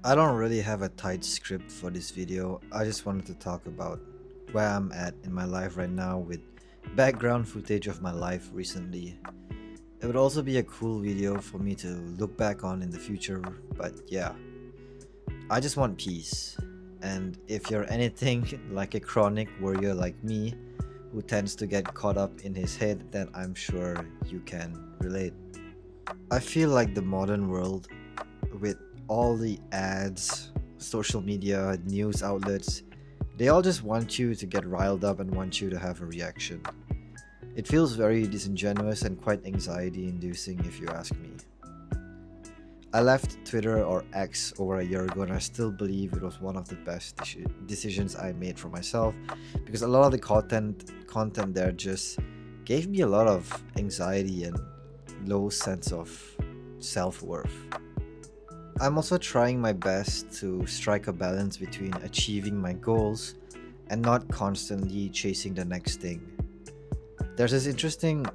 I don't really have a tight script for this video. I just wanted to talk about where I'm at in my life right now with background footage of my life recently. It would also be a cool video for me to look back on in the future, but yeah, I just want peace. And if you're anything like a chronic worrier like me, who tends to get caught up in his head, then I'm sure you can relate. I feel like the modern world, with all the ads, social media, news outlets, they all just want you to get riled up and want you to have a reaction. It feels very disingenuous and quite anxiety inducing if you ask me. I left Twitter or X over a year ago and I still believe it was one of the best decisions I made for myself because a lot of the content there just gave me a lot of anxiety and low sense of self-worth. I'm also trying my best to strike a balance between achieving my goals and not constantly chasing the next thing. There's this interesting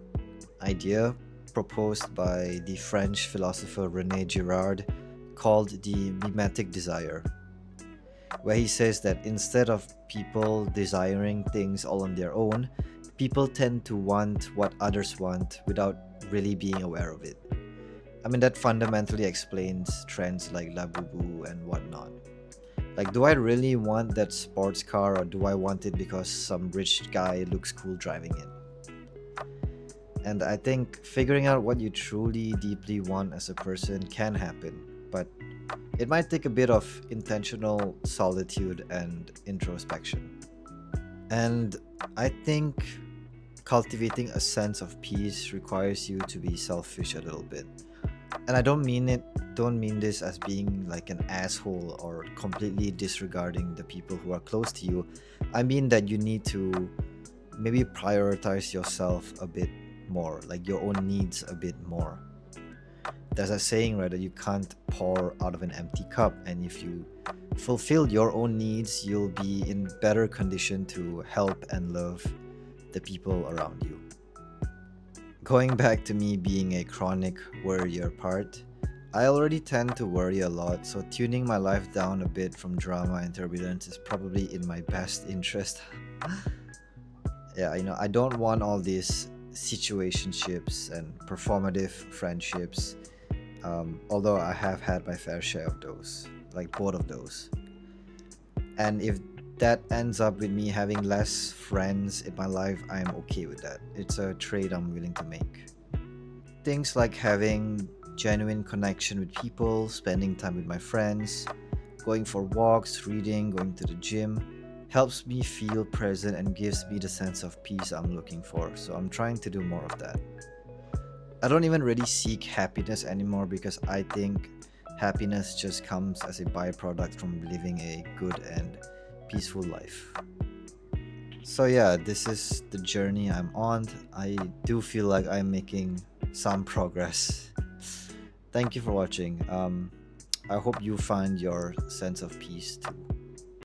idea proposed by the French philosopher René Girard called the mimetic desire, where he says that instead of people desiring things all on their own, people tend to want what others want without really being aware of it. I mean, that fundamentally explains trends like Labubu and whatnot. Like, do I really want that sports car or do I want it because some rich guy looks cool driving it? And I think figuring out what you truly deeply want as a person can happen, but it might take a bit of intentional solitude and introspection. And I think cultivating a sense of peace requires you to be selfish a little bit. And I don't mean this as being like an asshole or completely disregarding the people who are close to you. I mean that you need to maybe prioritize yourself a bit more, like your own needs a bit more. There's a saying, right, that you can't pour out of an empty cup, and if you fulfill your own needs, you'll be in better condition to help and love the people around you. Going back to me being a chronic worrier part, I already tend to worry a lot, so tuning my life down a bit from drama and turbulence is probably in my best interest. Yeah, I don't want all these situationships and performative friendships, although I have had my fair share of those, like both of those. And if that ends up with me having less friends in my life, I'm okay with that. It's a trade I'm willing to make. Things like having genuine connection with people, spending time with my friends, going for walks, reading, going to the gym helps me feel present and gives me the sense of peace I'm looking for. So I'm trying to do more of that. I don't even really seek happiness anymore because I think happiness just comes as a byproduct from living a good and peaceful life. So yeah, this is the journey I'm on. I do feel like I'm making some progress. Thank you for watching. I hope you find your sense of peace too.